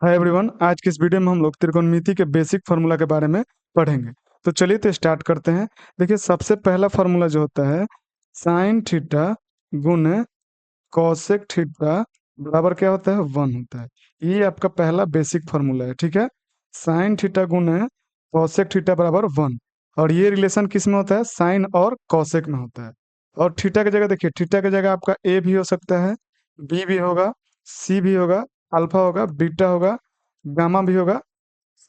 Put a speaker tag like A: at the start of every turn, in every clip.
A: Hi everyone, आज की इस वीडियो में हम लोग त्रिकोणमिति के बेसिक फार्मूला के बारे में पढ़ेंगे। तो चलिए तो स्टार्ट करते हैं। देखिए, सबसे पहला फार्मूला जो होता है साइन थीटा गुने कोसेक थीटा बराबर क्या होता है, 1 होता है। ये आपका पहला बेसिक फार्मूला है, ठीक है। साइन थीटा गुने कोसेक थीटा बराबर 1। और ये रिलेशन किस में होता है, साइन और कोसेक में होता है। और थीटा की जगह देखिए, थीटा की जगह आपका ए भी हो सकता है, बी भी होगा, सी भी होगा, अल्फा होगा, बीटा होगा, गामा भी होगा,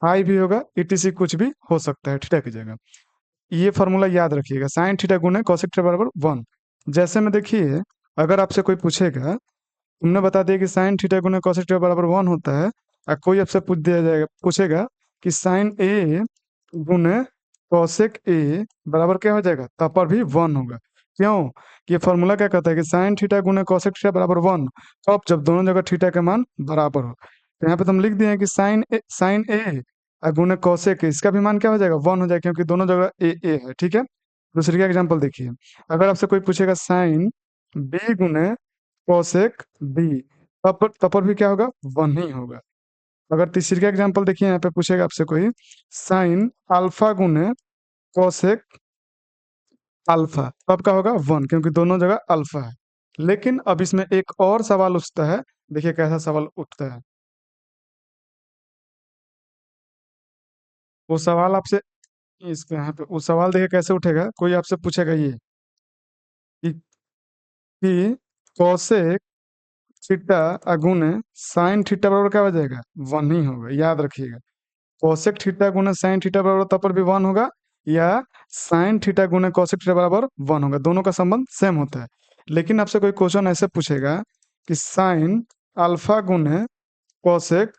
A: फाई भी होगा, ईटीसी कुछ भी हो सकता है थीटा की जगह। ये फॉर्मूला याद रखिएगा, साइन थीटा गुने कोसेक थीटा बराबर 1। जैसे में देखिए, अगर आपसे कोई पूछेगा, तुमने बता दिया कि साइन थीटा गुने कोसेक थीटा बराबर 1 होता है, और कोई आपसे पूछेगा कि साइन ए गुने कोसेक ए बराबर क्या हो जाएगा, तब पर भी 1 होगा। क्यों? ये फॉर्मूला क्या कहता है कि साइन थीटा गुने कोसेक थीटा बराबर 1 कब, जब दोनों जगह थीटा का मान बराबर हो। तो यहाँ पे तो हम लिख दिए हैं कि साइन ए और गुने कोसेक ए, इसका भी मान क्या हो जाएगा, 1 हो जाएगा, क्योंकि दोनों जगह ए है, ठीक है। दूसरी का एग्जाम्पल देखिए, अगर आपसे कोई पूछेगा साइन बी गुने कोसेक बी, तब पर भी क्या होगा, 1 ही होगा। अगर तीसरी का एग्जांपल देखिए, यहाँ पे पूछेगा आपसे कोई साइन अल्फा गुने कोसेक अल्फा, तब का होगा 1, क्योंकि दोनों जगह अल्फा है। लेकिन अब इसमें एक और सवाल उठता है। देखिए कैसा सवाल उठता है। वो सवाल आपसे इसके यहाँ पे वो सवाल देखिए कैसे उठेगा। कोई आपसे पूछेगा ये कि कोसेक थीटा गुने साइन थीटा बराबर क्या हो जाएगा, 1 ही होगा, याद रखिएगा। कोसेक थीटा गुना साइन थीटा बराबर तब पर भी 1 होगा, या साइन थीटा गुना कोसेक थीटा बराबर 1 होगा, दोनों का संबंध सेम होता है। लेकिन आपसे कोई क्वेश्चन ऐसे पूछेगा कि साइन अल्फा गुने कोसेक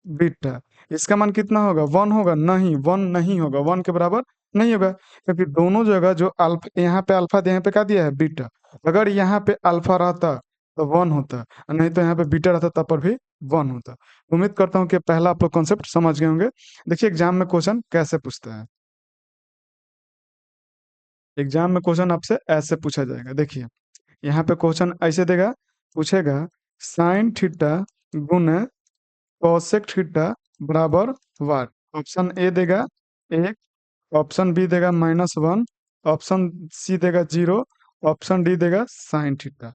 A: बीटा, इसका मान कितना होगा, 1 होगा? नहीं, 1 नहीं होगा, 1 के बराबर नहीं होगा, क्योंकि दोनों जगह जो अल्फा, यहाँ पे अल्फा यहाँ पे क्या दिया है, बीटा। अगर यहाँ पे अल्फा रहता तो 1 होता, और नहीं तो यहाँ पे बीटा रहता तब पर भी 1 होता। उम्मीद करता हूँ कि पहला आप लोग कॉन्सेप्ट समझ गए होंगे। देखिए एग्जाम में क्वेश्चन कैसे पूछता है। एग्जाम में क्वेश्चन आपसे ऐसे पूछा जाएगा। देखिए, यहाँ पे क्वेश्चन ऐसे देगा, पूछेगा साइन थीटा गुने कोसेक थीटा बराबर वाट। ऑप्शन ए देगा 1, ऑप्शन बी देगा -1, ऑप्शन सी देगा 0, ऑप्शन डी देगा साइन थीटा।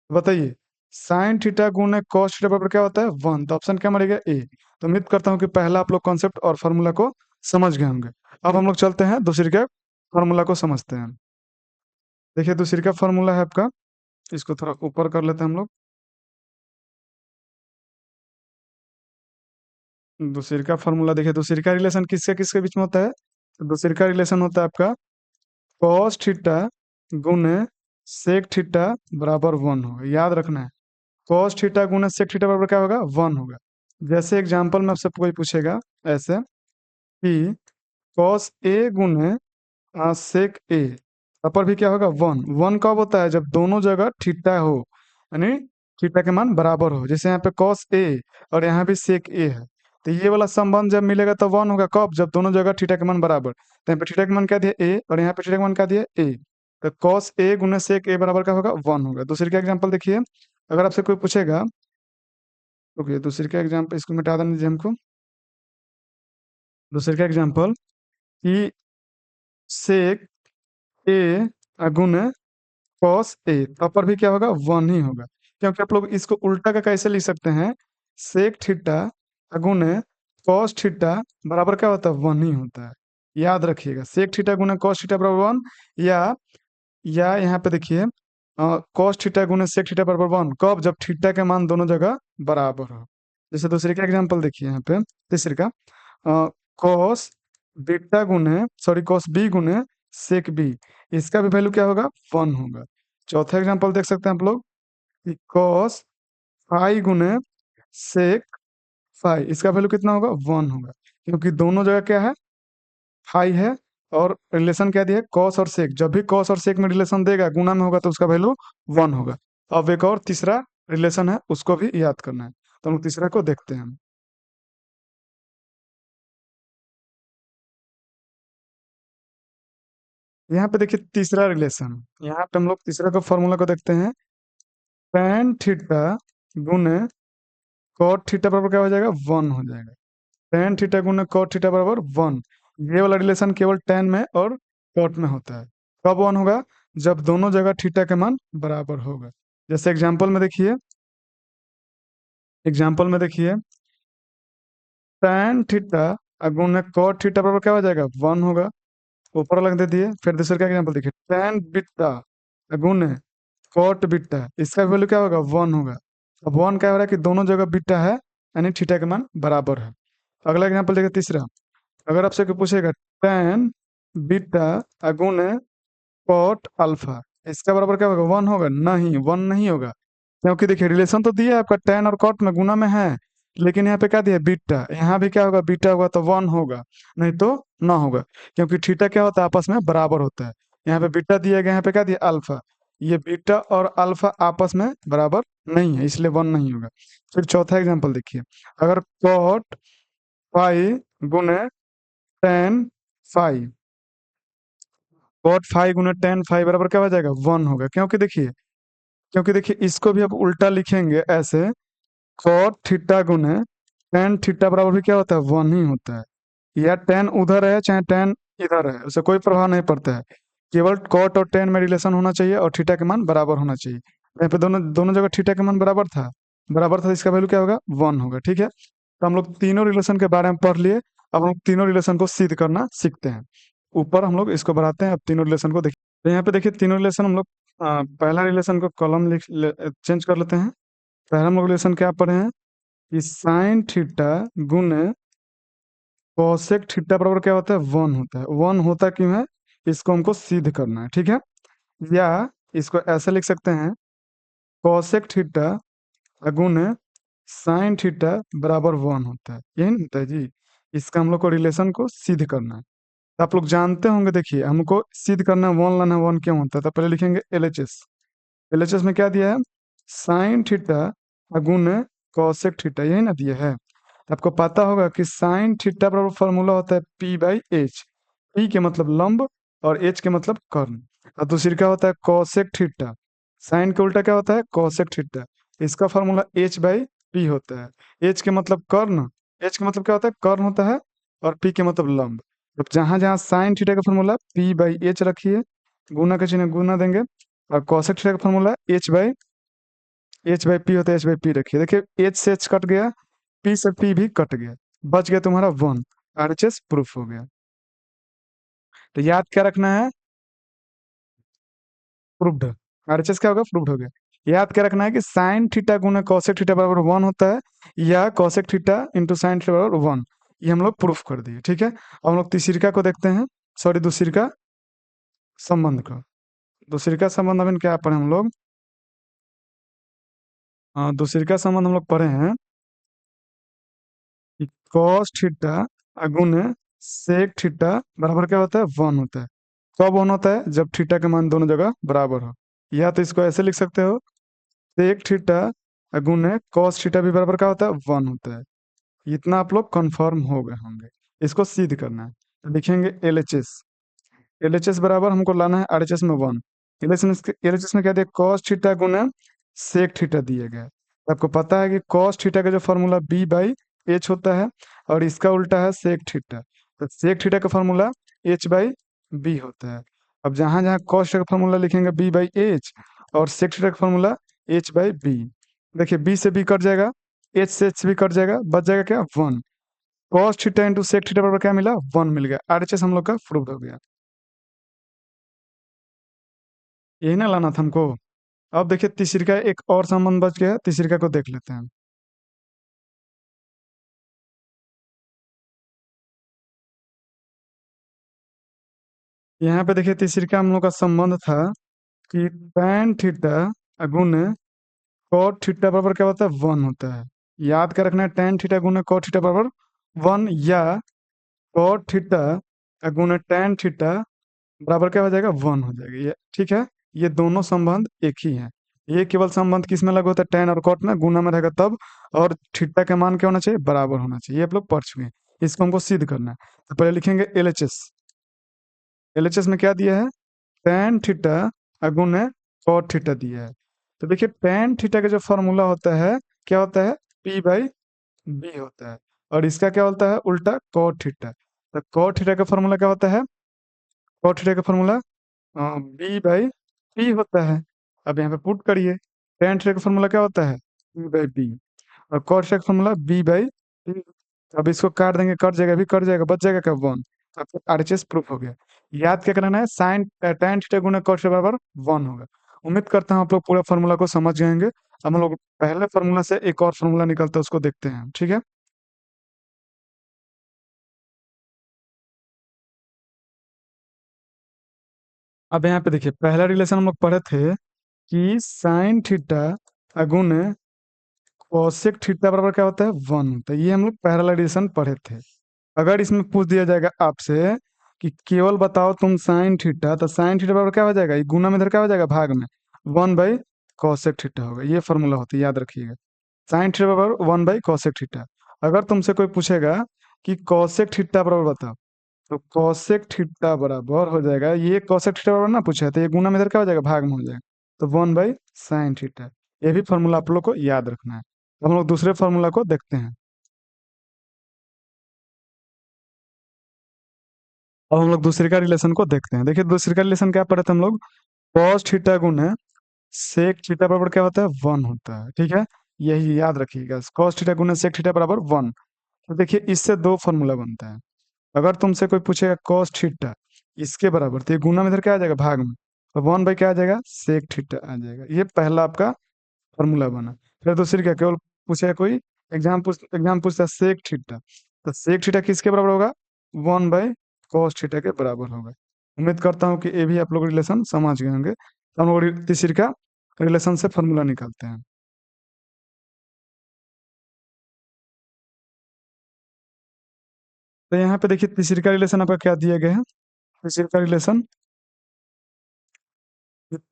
A: बताइए, साइन थीटा गुने कॉस थीटा बराबर क्या होता है, 1, तो ऑप्शन क्या मरेगा, ए। तो उम्मीद करता हूँ कि पहला आप लोग कॉन्सेप्ट और फार्मूला को समझ गए होंगे। अब हम लोग चलते हैं दूसरी के फार्मूला को समझते हैं। देखिए, दूसरी का फार्मूला है आपका, इसको थोड़ा ऊपर कर लेते हैं हम लोग। दूसरी का फार्मूला देखिए, दूसरी का रिलेशन किसके किसके बीच में होता है, तो दूसरी का रिलेशन होता है आपका कॉस थीटा गुने सेक थीटा बराबर 1 होगा, याद रखना है। कॉस थीटा गुना सेक थीटा बराबर क्या होगा, 1 होगा। जैसे एग्जांपल में आपसे कोई पूछेगा ऐसे कि कॉस ए गुने सेक ए, पर भी क्या होगा, 1। 1 कब होता है, जब दोनों जगह थीटा हो, यानी थीटा के मान बराबर हो। जैसे यहाँ पे कॉस ए और यहाँ भी सेक ए है, तो ये वाला संबंध जब मिलेगा तो 1 होगा, कब, जब दोनों जगह थीटा के मान बराबर। तो यहाँ पे थीटा का मान क्या दिया, ए, और यहाँ पे थीटा का मान क्या दिया, ए। तो कॉस ए गुना सेक ए बराबर क्या होगा, 1 होगा। दूसरी का एग्जाम्पल देखिए, अगर आपसे कोई पूछेगा, ओके दूसरी का एग्जाम्पल इसको मिटा देना दीजिए हमको। दूसरी का एग्जाम्पल कि सेक ए गुना कॉस ए, तब पर भी क्या होगा, 1 ही होगा। क्योंकि आप लोग इसको उल्टा का कैसे लिख सकते हैं, सेक थीटा गुने कॉस थीटा बराबर क्या होता है, 1 ही होता है। याद रखिएगा, सेक थीटा गुने कॉस थीटा बराबर 1, या यहाँ पे देखिए कॉस थीटा गुने सेक थीटा बराबर 1 कब, जब थीटा के मान दोनों जगह बराबर हो। जैसे दूसरे का एग्जांपल देखिए, यहाँ पे तीसरे का कॉस बीटा गुने सॉरी कॉस बी गुने सेक बी, इसका भी वैल्यू क्या होगा, 1 होगा। चौथा एग्जांपल देख सकते हैं आप लोग कि कॉस फाई गुने सेक फाई, इसका वैल्यू कितना होगा, 1 होगा, क्योंकि दोनों जगह क्या है, फाई है। और रिलेशन क्या दिया है, कॉस और सेक, जब भी कॉस और सेक में रिलेशन देगा, गुना में होगा, तो उसका वैल्यू 1 होगा। अब एक और तीसरा रिलेशन है, उसको भी याद करना है। तो हम लोग तीसरा को देखते हैं। यहाँ पे देखिए तीसरा रिलेशन, यहाँ पे हम लोग तीसरा का फॉर्मूला को देखते हैं। tan थीटा गुने कॉट थीटा बराबर क्या हो जाएगा, 1 हो जाएगा। टेन थीटा गुना कॉट थीटा बराबर 1। ये वाला रिलेशन केवल टेन में और कॉट में होता है। कब 1 होगा, जब दोनों जगह थीटा के मान बराबर होगा। जैसे एग्जाम्पल में देखिए टेन थीटा गुना कॉट थीटा बराबर क्या हो जाएगा, 1 होगा। ऊपर अलग दे दिए। फिर दूसरे का एग्जाम्पल देखिए, टेन बीटा गुने कॉट बीटा, इसका वैल्यू क्या होगा, 1 होगा। अब 1 क्या हो रहा है कि दोनों जगह बीटा है, यानी थीटा के मान बराबर है। अगला एग्जाम्पल देखिए तीसरा। अगर आपसे कोई पूछेगा टेन बीटा गुने कॉट अल्फा, इसका बराबर क्या होगा, 1 होगा, नहीं 1 नहीं होगा। क्योंकि देखिए रिलेशन तो दिया है आपका, टेन और कॉट में गुना में है, लेकिन यहाँ पे क्या दिया है, बीटा। यहाँ भी क्या होगा, बीटा होगा तो 1 होगा, नहीं तो ना होगा। क्योंकि थीटा क्या होता है, आपस में बराबर होता है। यहाँ पे बीटा दिया गया, यहाँ पे क्या दिया, अल्फा। ये बीटा और अल्फा आपस में बराबर नहीं है, इसलिए 1 नहीं होगा। फिर चौथा एग्जाम्पल देखिए। अगर कॉट फाइव गुने टेन फाइव, कॉट फाइव गुना टेन फाइव बराबर क्या हो जाएगा, 1 होगा। क्योंकि देखिए इसको भी आप उल्टा लिखेंगे ऐसे, कॉट थीटा गुने टेन थीटा बराबर भी क्या होता है, 1 ही होता है। या टेन उधर है चाहे टेन इधर है, उससे कोई प्रभाव नहीं पड़ता है। केवल कॉट और टेन में रिलेशन होना चाहिए और थीटा के मान बराबर होना चाहिए। यहाँ पे दोनों दोनों जगह थीटा के मान बराबर था, इसका वैल्यू क्या होगा, 1 होगा। ठीक है, तो हम लोग तीनों रिलेशन के बारे में पढ़ लिए। अब हम लोग तीनों रिलेशन को सिद्ध करना सीखते हैं। ऊपर हम लोग इसको बढ़ाते हैं, अब तीनों रिलेशन को देखिए। तो यहाँ पे देखिए तीनों रिलेशन हम लोग पहला रिलेशन को कॉलम चेंज कर लेते हैं। पहला हम लोग रिलेशन क्या पढ़े हैं कि साइन थीटा गुने कोसेक थीटा बराबर क्या होता है, 1 होता है। 1 होता क्यों है, इसको हमको सिद्ध करना है। ठीक है, या इसको ऐसे लिख सकते हैं, कोसेक थीटा गुने साइन थीटा बराबर 1 होता है। यही नहीं होता है जी, इसका हम लोग को रिलेशन को सिद्ध करना है। तो आप लोग जानते होंगे, देखिए हमको सिद्ध करना है, 1 लाना है, 1 क्यों होता है। तो पहले लिखेंगे एलएचएस। एलएचएस में क्या दिया है, साइन थीटा गुने कोसेक थीटा, यही ना दिया है। तो आपको पता होगा कि साइन थीटा बराबर फॉर्मूला होता है पी बाई एच। पी के मतलब लंब और एच के मतलब कर्ण। और दूसरी का होता है कोसेक थीटा। साइन के उल्टा क्या होता है, कोसेक थीटा। इसका फॉर्मूला एच बाई पी होता है। एच के मतलब कर्ण, एच के मतलब क्या होता है, कर्ण होता है। और पी के मतलब लंब। तो जहां जहां साइन थीटा का फॉर्मूला पी बाई एच रखिए, गुना के चिन्ह गुना देंगे। और कोसेक थीटा का फॉर्मूला एच बाई पी होता है, एच बाई पी रखिए। देखिए एच से एच कट गया, पी से पी भी कट गया, बच गया तुम्हारा 1। आरएचएस प्रूफ हो गया। तो याद क्या रखना है, प्रूफ्ड। आरएचएस क्या होगा, प्रूफ्ड हो गया। याद क्या रखना है कि साइन थीटा गुना कॉसेक थीटा बराबर 1 होता है, या cosec theta into sine theta बराबर 1। ये हम लोग प्रूफ कर दिए। ठीक है, अब हम लोग तीसरिका को देखते हैं, सॉरी दूसरिका संबंध को। दूसरिका संबंध अभी क्या पढ़े हम लोग, दूसरिका संबंध हम लोग पढ़े हैं कि कॉस थीटा गुने सेक थीटा बराबर क्या होता है, 1 होता है। कब 1 होता है, जब थीटा के मान दोनों जगह बराबर हो। या तो इसको ऐसे लिख सकते हो, सेक थीटा गुने कॉस थीटा भी बराबर क्या होता है, 1 होता है। इतना आप लोग कंफर्म हो गए होंगे। इसको सिद्ध करना है, तो लिखेंगे एलएचएस। एलएचएस बराबर हमको लाना है आरएचएस में 1। एलएचएस में क्या दिया, कॉस थीटा गुने सेक थीटा दिया गया है। तो आपको पता है कि कॉस थीटा का जो फॉर्मूला बी बाई एच होता है, और इसका उल्टा है सेक थीटा। तो सेक थीटा का फॉर्मूला एच बाई बी होता है। अब जहां जहां कॉस थीटा का फॉर्मूला लिखेंगे बी बाई एच, और सेक थीटा का फॉर्मूला एच बाई बी। देखिए बी से बी कट जाएगा, एच से एच भी कट जाएगा, बच जाएगा क्या, 1। Cos theta into sec theta बराबर क्या मिला, 1 मिल गया। आरएचएस हम लोग का प्रूव हो गया। यही ना लाना था हमको। अब देखिए तीसरी का एक और संबंध बच गया है, तीसरी का को देख लेते हैं। यहाँ पे देखिए तीसरी का हम लोग का संबंध था कि tan थीटा गुने cot थीटा बराबर क्या होता है, 1 होता है। याद क्या रखना है, tan थीटा गुने cot थीटा बराबर 1, या cot थीटा गुने tan थीटा बराबर क्या हो जाएगा, 1 हो जाएगा। ये ठीक है, ये दोनों संबंध एक ही हैं। ये केवल संबंध किस में लागू होता है, tan और cot में, गुना में रहेगा तब। और थीटा का मान क्या होना चाहिए, बराबर होना चाहिए। ये आप लोग पढ़ चुके हैं, इसको हमको सिद्ध करना है। तो पहले लिखेंगे एलएचएस। एलएचएस में क्या दिया है, tan थीटा गुने cot थीटा दिया है। तो देखिए tan थीटा का जो फॉर्मूला होता है क्या होता है, पी बाई बी होता है। और इसका क्या होता है उल्टा, कॉट थीटा। तो कॉट थीटा का फॉर्मूला क्या होता है, कॉट थीटा का फॉर्मूला बी बाई पी होता है। अब यहाँ पे पुट करिए, टेन थीटा का फॉर्मूला क्या होता है, बी बाई बी। और कॉट थीटा का फॉर्मूला बी बाई पी। अब इसको काट देंगे, कट जाएगा, भी कट जाएगा, बच जाएगा क्या, वन। तो आरएचएस प्रूफ हो गया। याद क्या करना है, साइन टेन थीटा गुना कॉट थीटा बराबर वन होगा। उम्मीद करता हूँ आप लोग पूरा फॉर्मूला को समझ जाएंगे। अब हम लोग पहले फॉर्मूला से एक और फॉर्मूला निकलता है, उसको देखते हैं, ठीक है। अब यहाँ पे देखिए, पहला रिलेशन हम लोग पढ़े थे कि साइन थीटा गुने कोसेक थीटा बराबर क्या होता है, वन होता है। ये हम लोग पहला रिलेशन पढ़े थे। अगर इसमें पूछ दिया जाएगा आपसे कि केवल बताओ तुम साइन थीटा, तो साइन थीटा बराबर क्या हो जाएगा, ये गुना में इधर क्या हो जाएगा, भाग में, वन बाई कॉसेक थीटा होगा। ये फॉर्मूला होता है, याद रखिएगा। साइन थीटा बराबर वन बाई कॉसेक थीटा। अगर तुमसे कोई पूछेगा कि कॉसेक थीटा बराबर बताओ, तो कॉसेक थीटा बराबर हो जाएगा, ये कॉसेक थीटा बराबर ना पूछा है, तो ये गुना में इधर क्या हो जाएगा, भाग में हो जाएगा। तो वन बाई साइन थीटा। ये भी फॉर्मूला आप लोग को याद रखना है। तो हम लोग दूसरे फॉर्मूला को देखते हैं। अब हम लोग दूसरे का रिलेशन को देखते हैं। देखिए दूसरे का रिलेशन क्या पढ़े थे हम लोग, कॉस थीटा गुना सेक थीटा बराबर क्या होता है, वन होता है, ठीक है। यही याद रखिएगा, कॉस थीटा गुना सेक थीटा बराबर वन। तो देखिए इससे दो फॉर्मूला बनता है। अगर तुमसे कोई पूछेगा कॉस थीटा इसके बराबर, तो ये गुना में इधर क्या आ जाएगा, भाग में, तो वन बाई क्या आ जाएगा, सेक थीटा आ जाएगा। ये पहला आपका फॉर्मूला बना। फिर दूसरी क्या, केवल पूछेगा कोई, एग्जाम पूछता है सेक थीटा, तो सेक थीटा किसके बराबर होगा, वन बाई कॉस थीटा के बराबर होगा। उम्मीद करता हूँ कि ये भी आप लोग रिलेशन समझ गए होंगे। तो हम लोग तीसरी का रिलेशन से फॉर्मूला निकालते हैं। तो यहाँ पे देखिए तीसरी का रिलेशन आपका क्या दिया गया है, तीसरी का रिलेशन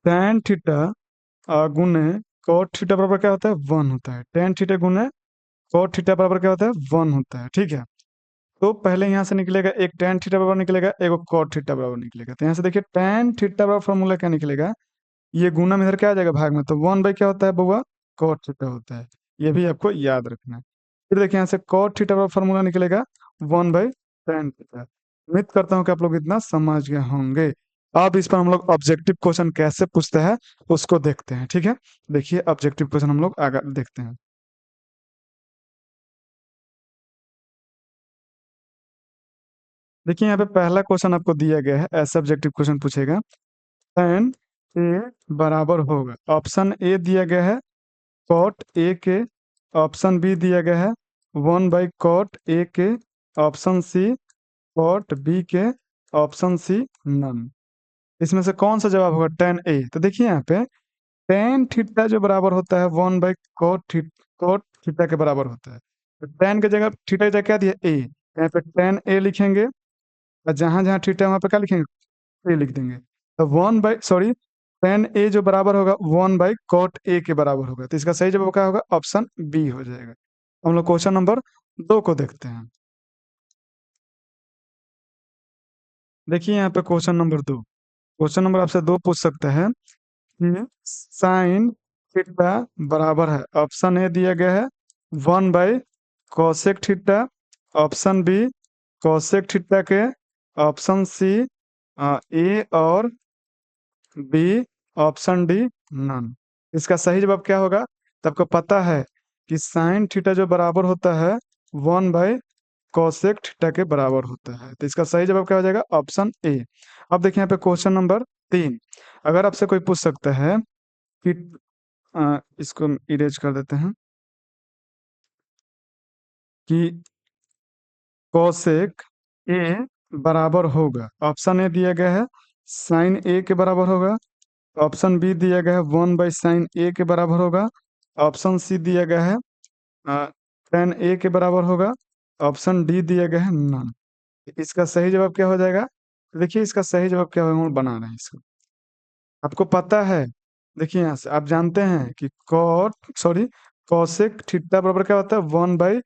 A: tan थीटा गुने cot थीटा बराबर क्या होता है, वन होता है। tan थीटा गुने cot थीटा बराबर क्या होता है, वन होता है, ठीक है। तो पहले यहाँ से निकलेगा, एक tan थीटा बराबर निकलेगा, एक cot थीटा बराबर निकलेगा। तो यहाँ से देखिए tan थीटा बराबर फॉर्मूला क्या निकलेगा, ये गुना में इधर क्या आ जाएगा, भाग में, तो वन बाई क्या होता है बउआ, cot थीटा होता है। ये भी आपको याद रखना है। फिर देखिए यहाँ से cot थीटा बराबर फॉर्मूला निकलेगा वन बाई tan थीटा। उम्मीद करता हूँ कि आप लोग इतना समझ गए होंगे। अब इस पर हम लोग ऑब्जेक्टिव क्वेश्चन कैसे पूछते हैं उसको देखते हैं, ठीक है। देखिए ऑब्जेक्टिव क्वेश्चन हम लोग आगे देखते हैं। देखिए यहाँ पे पहला क्वेश्चन आपको दिया गया है, ऐसा ऑब्जेक्टिव क्वेश्चन पूछेगा, tan ए बराबर होगा, ऑप्शन ए दिया गया है कॉट ए के, ऑप्शन बी दिया गया है वन बाई कॉट ए के, ऑप्शन सी कॉट बी के, ऑप्शन सी नन। इसमें से कौन सा जवाब होगा, tan ए। तो देखिए यहाँ पे tan थीटा जो बराबर होता है वन बाई कॉट थीटा के बराबर होता है। तो tan की जगह थीटा की जगह क्या दिया, ए, यहाँ पे tan ए लिखेंगे, और जहां जहां थीटा है वहां पे क्या लिखेंगे, ए लिख देंगे। तो वन बाई सॉरी tan ए जो बराबर होगा वन बाई कॉट ए के बराबर होगा। तो इसका सही जवाब क्या होगा, ऑप्शन बी हो जाएगा। हम लोग क्वेश्चन नंबर दो को देखते हैं। देखिए यहाँ पे क्वेश्चन नंबर दो, क्वेश्चन नंबर आपसे दो पूछ सकते हैं कि साइन थीटा बराबर है, ऑप्शन ए दिया गया है one by cosec theta, option B cosec theta के, ऑप्शन सी ए और बी, ऑप्शन डी नन। इसका सही जवाब क्या होगा, तो आपको पता है कि साइन थीटा जो बराबर होता है वन बाई कॉसेक थीटा के बराबर होता है। तो इसका सही जवाब क्या हो जाएगा, ऑप्शन ए। अब देखिए यहाँ पे क्वेश्चन नंबर तीन। अगर आपसे कोई पूछ सकता है कि इसको इरेज कर देते हैं, कि कोसेक ए बराबर होगा, ऑप्शन ए दिया गया है साइन ए के बराबर होगा, ऑप्शन बी दिया गया है वन बाई साइन ए के बराबर होगा, ऑप्शन सी दिया गया है टेन ए के बराबर होगा, ऑप्शन डी दिया गया है नन। इसका सही जवाब क्या हो जाएगा, देखिए इसका सही जवाब क्या होगा, हम बना रहे हैं इसको। आपको पता है, देखिए यहाँ से आप जानते हैं कि कॉट सॉरी कॉसेक थीटा बराबर क्या होता है, वन बाई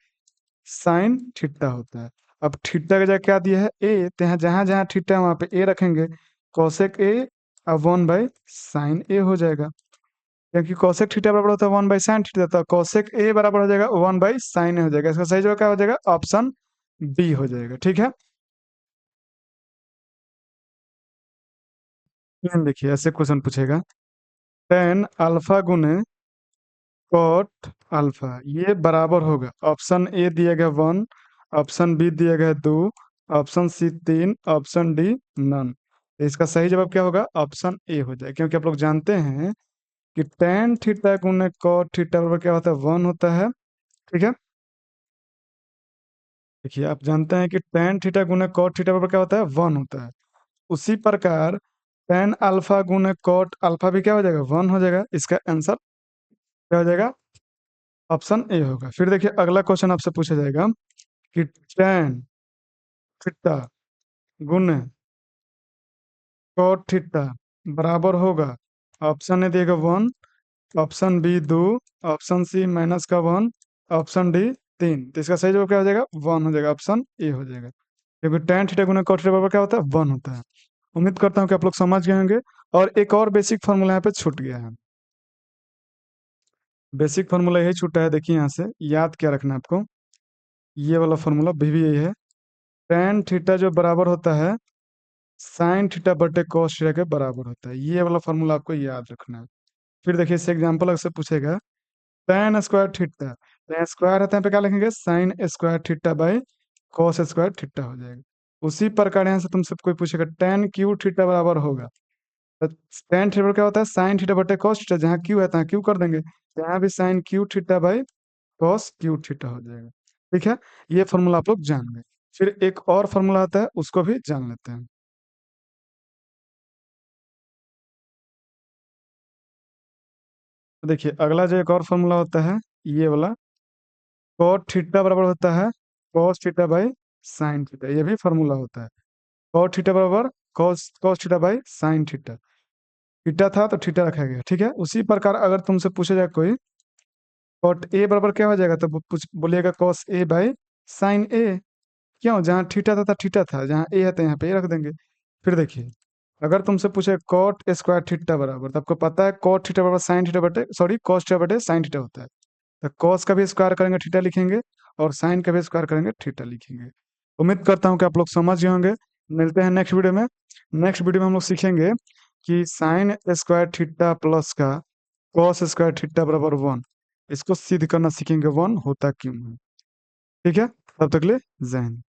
A: साइन थीटा होता है। अब थीटा का जगह क्या दिया है, ए, तो यहाँ जहां जहां थीटा है वहां पे ए रखेंगे, कोसेक ए और वन बाई साइन ए हो जाएगा। क्योंकि कोसेक थीटा बराबर होता है 1/sin थीटा, तो कोसेक ए बराबर हो जाएगा 1/sin ए हो जाएगा। इसका सही जवाब क्या हो जाएगा? ऑप्शन बी हो जाएगा। ठीक है, देखिए ऐसे क्वेश्चन पूछेगा, टेन अल्फा गुने कॉट अल्फा ये बराबर होगा, ऑप्शन ए दिया गया 1, ऑप्शन बी दिया गया 2, option C 3, option D none. तो इसका सही जवाब क्या होगा? ऑप्शन ए हो जाएगा, क्योंकि आप लोग जानते हैं कि टेन थीटा गुने कॉट थीटा बराबर क्या होता है? 1 होता है। ठीक है, देखिए आप जानते हैं कि टेन थीटा गुने कॉट थीटा बराबर क्या होता है? 1 होता है। उसी प्रकार टेन अल्फा गुने कॉट अल्फा भी क्या हो जाएगा? 1 हो जाएगा। इसका आंसर क्या हो जाएगा? ऑप्शन ए होगा। फिर देखिए अगला क्वेश्चन आपसे पूछा जाएगा कि टेन थीटा गुने कॉट थीटा बराबर होगा, ऑप्शन ए देगा 1, option B 2, option C minus का 1, ऑप्शन डी 3। तो इसका सही जवाब क्या हो जाएगा? 1 हो जाएगा, ऑप्शन ए हो जाएगा। क्योंकि टेन थीटा गुना कॉट थीटा बराबर क्या होता है? 1 होता है। उम्मीद करता हूँ कि आप लोग समझ गए होंगे। और एक और बेसिक फार्मूला यहाँ पे छूट गया है। बेसिक फार्मूला यही छूटा है, देखिए यहाँ से याद क्या रखना है आपको। ये वाला फार्मूला भी यही है, टेन थीटा जो बराबर होता है साइन थीटा बटे कॉस थीटा के बराबर होता है। ये वाला फार्मूला आपको याद रखना है। फिर देखिए इससे एग्जाम्पल अगर से पूछेगा, ten square theta, ten square है तो यहाँ पे क्या लिखेंगे? Sine square theta by cos square theta हो जाएगा। उसी प्रकार यहाँ से तुमसे कोई पूछेगा टेन क्यू थीटा बराबर होगा, तो टेन थीटा क्या होता है? साइन थीटा बटे कॉस थीटा, जहाँ क्यू है तहाँ क्यू कर देंगे, तो यहाँ भी sine Q theta by cos Q theta हो जाएगा। ठीक है, ये फॉर्मूला आप लोग जान गए। फिर एक और फॉर्मूला आता है, उसको भी जान लेते हैं। तो देखिए अगला जो एक और फॉर्मूला होता है, ये वाला कॉट थीटा बराबर होता है cos theta by sine theta, ये भी फॉर्मूला होता है। कॉट थीटा बराबर cos cos theta by sine theta, theta था तो थीटा रखा गया। ठीक है, उसी प्रकार अगर तुमसे पूछा जाए कोई कॉट ए बराबर क्या हो जाएगा, तो बोलिएगा कॉस ए बाई साइन ए। क्यों? जहाँ थीटा था थीटा था, जहाँ ए है तो यहाँ पे ए रख देंगे। फिर देखिए अगर तुमसे पूछे कॉट स्क्वायर थीटा बराबर, तो आपको पता है कॉट थीटा बराबर साइन थीटा बटे सॉरी कॉस थीटा बटे साइन थीटा होता है। तो कॉस का भी स्क्वायर करेंगे थीटा लिखेंगे, और साइन का भी स्क्वायर करेंगे थीटा लिखेंगे। उम्मीद करता हूँ कि आप लोग समझ गए होंगे। मिलते हैं नेक्स्ट वीडियो में। नेक्स्ट वीडियो में हम लोग सीखेंगे कि साइन स्क्वायर थीटा प्लस का कॉस स्क्वायर थीटा बराबर 1, इसको सिद्ध करना सीखेंगे 1 होता क्यों है। ठीक है, तब तक ले जय हिंद।